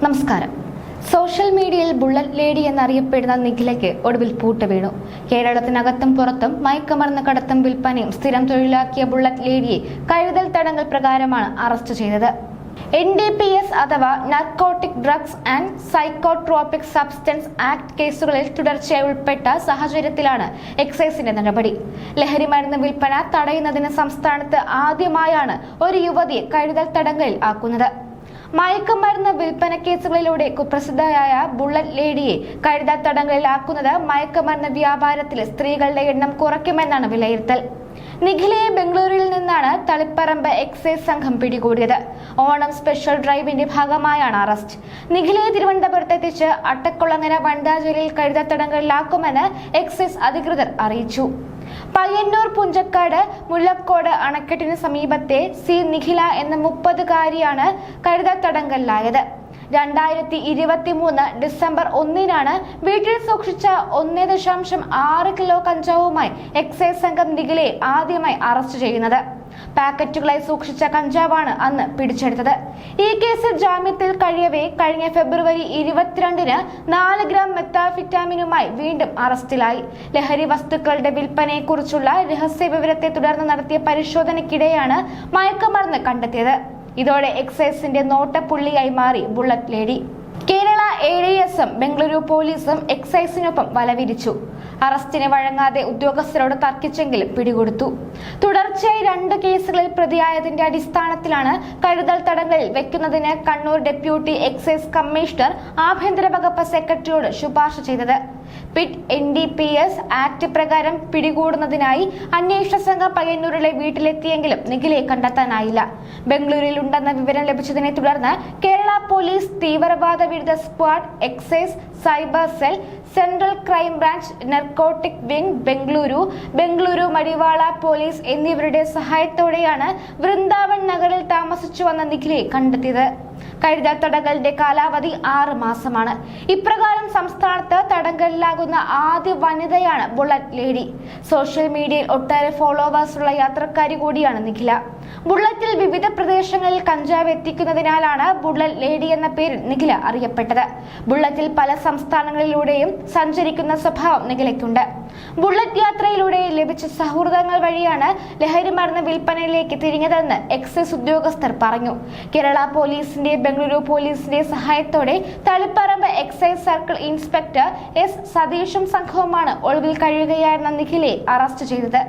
നമസ്കാരം. സോഷ്യൽ മീഡിയയിൽ bullet lady എന്നറിയപ്പെടുന്ന നിഖിലയ്ക്ക് ഒടുവിൽ പൂട്ട് വീണു. കേരളത്തിനകത്തും പുറത്തും മയക്കുമരുന്ന് കടത്തും വിൽപ്പനയും സ്ഥിരം തൊഴിലാക്കിയ ബുള്ളറ്റ് ലേഡിയെ കരുതൽ തടങ്കൽ പ്രകാരമാണ് അറസ്റ്റ് ചെയ്തത്. NDPS അഥവാ narcotic drugs and psychotropic substance act കേസുകളിൽ തുടർച്ചയായി ഉൾപ്പെട്ട സാഹചര്യത്തിലാണ് എക്സൈസിന്റെ നടപടി. ലഹരി മരുന്ന് വിൽപ്പന തടയുന്നതിന് സംസ്ഥാനത്ത് ആദ്യമായാണ് ഒരു യുവതിയെ കരുതൽ തടങ്കലിൽ ആക്കുന്നത്. മയക്കുമരുന്ന് വിൽപ്പന കേസുകളിലൂടെ കുപ്രസിദ്ധയായ ബുള്ളറ്റ് ലേഡിയെ കരുതൽ തടങ്കലിലാക്കുന്നത് മയക്കുമരുന്ന് വ്യാപാരത്തിലെ സ്ത്രീകളുടെ എണ്ണം കുറയ്ക്കുമെന്നാണ് വിലയിരുത്തൽ. നിഖിലയെ ബംഗളൂരുവിൽ നിന്നാണ് തളിപ്പറമ്പ് എക്സൈസ് സംഘം പിടികൂടിയത്. ഓണം സ്പെഷ്യൽ ഡ്രൈവിന്റെ ഭാഗമായാണ് അറസ്റ്റ്. നിഖിലയെ തിരുവനന്തപുരത്ത് എത്തിച്ച് അട്ടക്കുളങ്ങര വനിതാ ജയിലിൽ കരുതൽ തടങ്കലിലാക്കുമെന്ന് എക്സൈസ് അധികൃതർ അറിയിച്ചു. പയ്യന്നൂർ പുഞ്ചക്കാട് മുല്ലക്കോട് അണക്കെട്ടിന് സമീപത്തെ സി നിഖില എന്ന 30-കാരിയാണ് കരുതൽ തടങ്കലിലായത്. 2023 ഡിസംബർ 1-നാണ് വീട്ടിൽ സൂക്ഷിച്ച 1.6 കിലോ കഞ്ചാവുമായി എക്സൈസ് സംഘം നിഖിലയെ ആദ്യമായി അറസ്റ്റ് ചെയ്യുന്നത്. പാക്കറ്റുകളായി സൂക്ഷിച്ച കഞ്ചാവാണ് അന്ന് പിടിച്ചെടുത്തത്. ഈ കേസിൽ ജാമ്യത്തിൽ കഴിയവേ കഴിഞ്ഞ ഫെബ്രുവരി 22-ന് 4 ഗ്രാം മെത്താഫിറ്റാമിനുമായി വീണ്ടും അറസ്റ്റിലായി. ലഹരി വസ്തുക്കളുടെ വിൽപ്പനയെക്കുറിച്ചുള്ള രഹസ്യ വിവരത്തെ തുടർന്ന് നടത്തിയ പരിശോധനയ്ക്കിടെയാണ് മയക്കുമരുന്ന് കണ്ടെത്തിയത്. ഇതോടെ എക്സൈസിന്റെ നോട്ടപ്പുള്ളിയായി മാറി ബുള്ളറ്റ് ലേഡി. കേരള ADSഉം ബംഗളൂരു പോലീസും എക്സൈസിനൊപ്പം വലവിരിച്ചു. അറസ്റ്റിന് വഴങ്ങാതെ ഉദ്യോഗസ്ഥരോട് തർക്കിച്ചെങ്കിലും പിടികൊടുത്തു. തുടർച്ചയായി 2 കേസുകളിൽ പ്രതിയായതിന്റെ അടിസ്ഥാനത്തിലാണ് കരുതൽ തടങ്കലിൽ വെക്കുന്നതിന് കണ്ണൂർ ഡെപ്യൂട്ടി എക്സൈസ് കമ്മീഷണർ ആഭ്യന്തര വകുപ്പ് സെക്രട്ടറിയോട് ശുപാർശ ചെയ്തത്. പിറ്റ് NDPS ആക്ട് പ്രകാരം പിടികൂടുന്നതിനായി അന്വേഷണ സംഘം പയ്യന്നൂരിലെ വീട്ടിലെത്തിയെങ്കിലും നിഖിലയെ കണ്ടെത്താനായില്ല. ബംഗളൂരുവിൽ ഉണ്ടെന്ന വിവരം ലഭിച്ചതിനെ തുടർന്ന് കേരള പോലീസ് തീവ്രവാദ വിരുദ്ധ squad, excise, cyber cell, central crime branch, narcotic wing Bengaluru Madiwala police എന്നിവരുടെ സഹായത്തോടെയാണ് വൃന്ദാവൻ നഗറിൽ താമസിച്ചു വന്ന നിഖിലയെ കണ്ടെത്തിയത്. കരുതൽ തടങ്കലിന്റെ കാലാവധി 6 മാസമാണ്. ഇപ്രകാരം സംസ്ഥാനത്ത് തടങ്കലിലാകുന്ന ആദ്യ വനിതയാണ് ബുള്ളറ്റ് ലേഡി. സോഷ്യൽ മീഡിയയിൽ ഒട്ടേറെ ഫോളോവേഴ്സുള്ള യാത്രക്കാരി കൂടിയാണ് നിഖില. ബുള്ളറ്റിൽ വിവിധ പ്രദേശങ്ങളിൽ കഞ്ചാവ് എത്തിക്കുന്നതിനാലാണ് ബുള്ളറ്റ് ലേഡി എന്ന പേരിൽ നിഖില അറിയപ്പെട്ടത്. ബുള്ളറ്റിൽ പല സംസ്ഥാനങ്ങളിലൂടെയും സഞ്ചരിക്കുന്ന സ്വഭാവം നിഖിലയ്ക്കുണ്ട്. ബുള്ളറ്റ് യാത്രയിലൂടെ ലഭിച്ച സൗഹൃദങ്ങൾ വഴിയാണ് ലഹരി മരുന്ന് വിൽപ്പനയിലേക്ക് തിരിഞ്ഞതെന്ന് എക്സൈസ് ഉദ്യോഗസ്ഥർ പറഞ്ഞു. കേരള പോലീസിന്റെ ബംഗളൂരു പോലീസിന്റെ സഹായത്തോടെ Taliparamba excise circle inspector S സതീഷും സംഘവുമാണ് ഒളിവിൽ കഴിയുകയായിരുന്ന നിഖിലയെ അറസ്റ്റ് ചെയ്തത്.